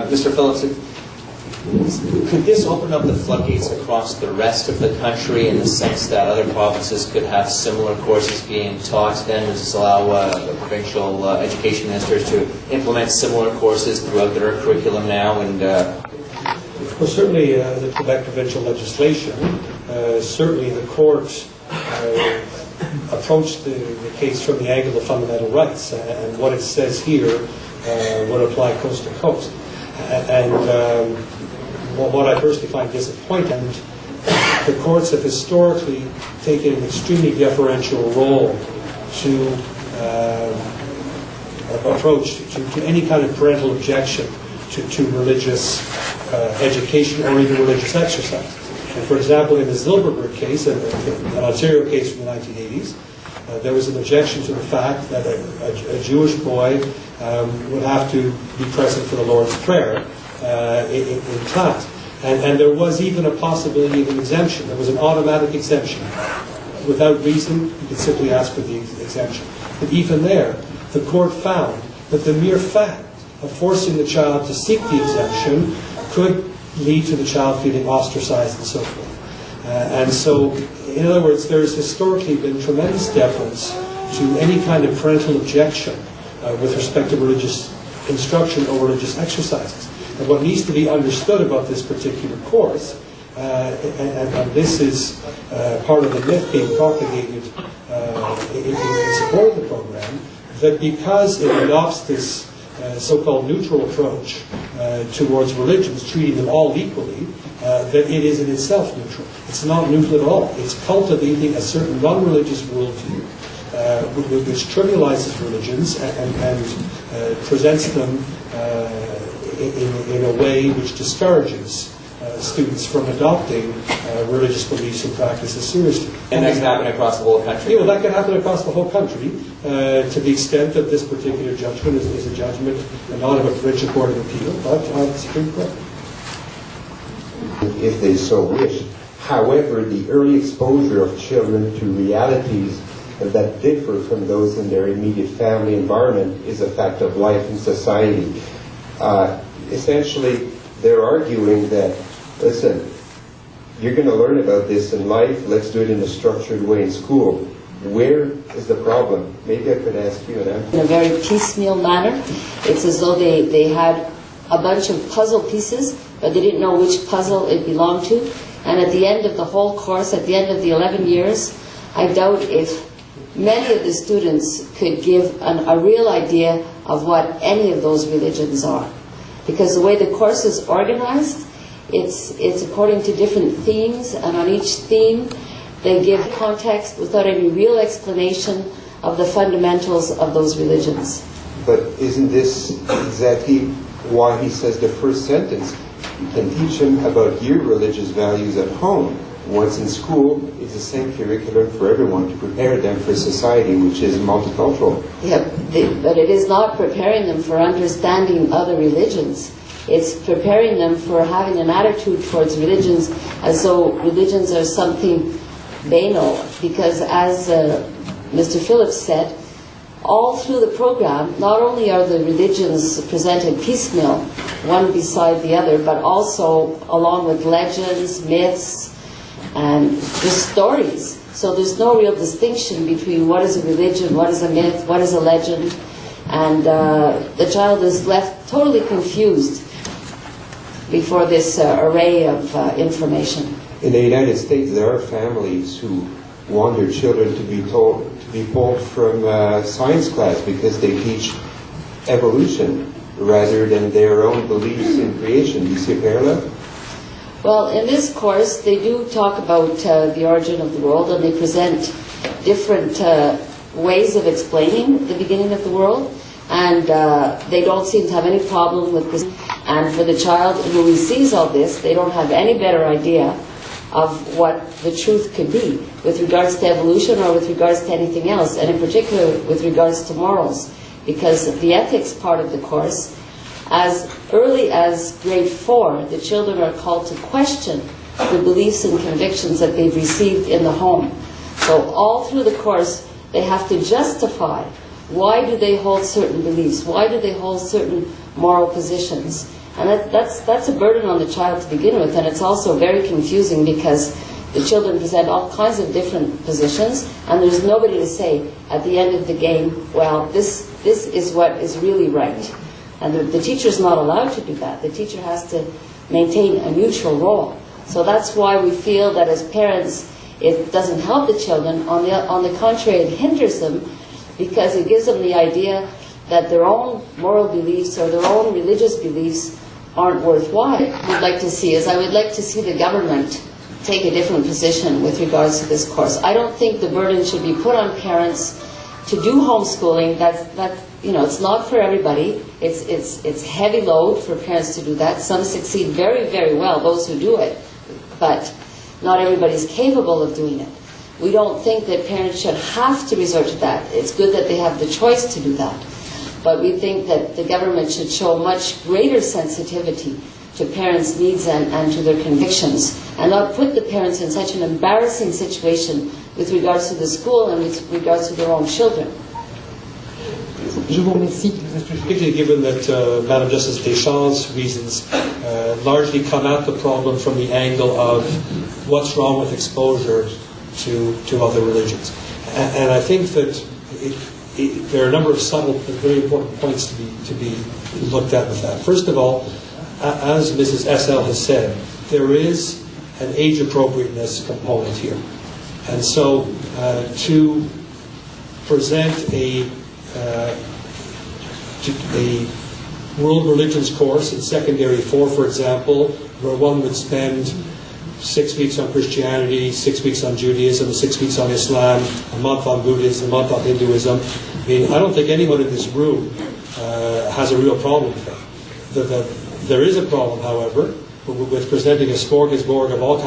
Mr. Phillips, could this open up the floodgates across the rest of the country in the sense that other provinces could have similar courses being taught? Then does this allow the provincial education ministers to implement similar courses throughout their curriculum now? And well, certainly the Quebec provincial legislation, certainly the court approached the case from the angle of fundamental rights, and what it says here would apply coast to coast. And what I personally find disappointing, the courts have historically taken an extremely deferential role to approach to any kind of parental objection to religious education or even religious exercise. And for example, in the Zilberberg case, an Ontario case from the 1980s, there was an objection to the fact that a Jewish boy would have to be present for the Lord's Prayer in class. And there was even a possibility of an exemption. There was an automatic exemption. Without reason, you could simply ask for the exemption. But even there, the court found that the mere fact of forcing the child to seek the exemption could lead to the child feeling ostracized and so forth. And so, in other words, there has historically been tremendous deference to any kind of parental objection with respect to religious instruction or religious exercises. And what needs to be understood about this particular course, and this is part of the myth being propagated in support of the program, that because it adopts this so-called neutral approach towards religions, treating them all equally, that it is in itself neutral. It's not neutral at all. It's cultivating a certain non-religious worldview which trivializes religions and presents them in a way which discourages students from adopting religious beliefs and practices seriously. And that can happen across the whole country? Yeah, well, that can happen across the whole country to the extent that this particular judgment is a judgment not of a provincial court of appeal, but of the Supreme Court. If they so wish. However, the early exposure of children to realities that differ from those in their immediate family environment is a fact of life in society. Essentially, they're arguing that, listen, you're going to learn about this in life, let's do it in a structured way in school. Where is the problem? Maybe I could ask you that. In a very piecemeal manner. It's as though they had a bunch of puzzle pieces, but they didn't know which puzzle it belonged to. And at the end of the whole course, at the end of the 11 years, I doubt if many of the students could give a real idea of what any of those religions are. Because the way the course is organized, it's according to different themes, and on each theme they give context without any real explanation of the fundamentals of those religions. But isn't this exactly why he says the first sentence? You can teach them about your religious values at home. Once in school, it's the same curriculum for everyone to prepare them for society, which is multicultural. Yeah, but it is not preparing them for understanding other religions. It's preparing them for having an attitude towards religions as though religions are something banal. Because as Mr. Phillips said, all through the program, not only are the religions presented piecemeal, one beside the other, but also along with legends, myths, and just stories. So there's no real distinction between what is a religion, what is a myth, what is a legend, and the child is left totally confused before this array of information. In the United States, there are families who want their children to be pulled from science class because they teach evolution rather than their own beliefs in creation. Do you see a parallel? Well, in this course, they do talk about the origin of the world, and they present different ways of explaining the beginning of the world, and they don't seem to have any problem with this. And for the child who receives all this, they don't have any better idea of what the truth could be with regards to evolution or with regards to anything else, and in particular with regards to morals, because the ethics part of the course, as early as grade 4, the children are called to question the beliefs and convictions that they've received in the home. So all through the course, they have to justify why do they hold certain beliefs, why do they hold certain moral positions. And that's a burden on the child to begin with, and it's also very confusing because the children present all kinds of different positions, and there's nobody to say at the end of the game, well, this is what is really right. And the teacher's not allowed to do that. The teacher has to maintain a neutral role. So that's why we feel that as parents, it doesn't help the children. On the contrary, it hinders them because it gives them the idea that their own moral beliefs or their own religious beliefs aren't worthwhile. What I would like to see is I would like to see the government take a different position with regards to this course. I don't think the burden should be put on parents to do homeschooling. It's not for everybody. It's heavy load for parents to do that. Some succeed very, very well, those who do it, but not everybody's capable of doing it. We don't think that parents should have to resort to that. It's good that they have the choice to do that. But we think that the government should show much greater sensitivity to parents' needs and to their convictions, and not put the parents in such an embarrassing situation with regards to the school and with regards to their own children. Je vous remercie. Particularly given that Madam Justice Deschamps' reasons largely come at the problem from the angle of what's wrong with exposure to other religions. And I think that there are a number of subtle but very important points to be looked at with that. First of all, as Mrs. SL has said, there is an age appropriateness component here. And so to present a world religions course in secondary 4, for example, where one would spend 6 weeks on Christianity, 6 weeks on Judaism, 6 weeks on Islam, a month on Buddhism, a month on Hinduism. I mean, I don't think anyone in this room has a real problem with that. There is a problem, however, with presenting a smorgasbord of all kinds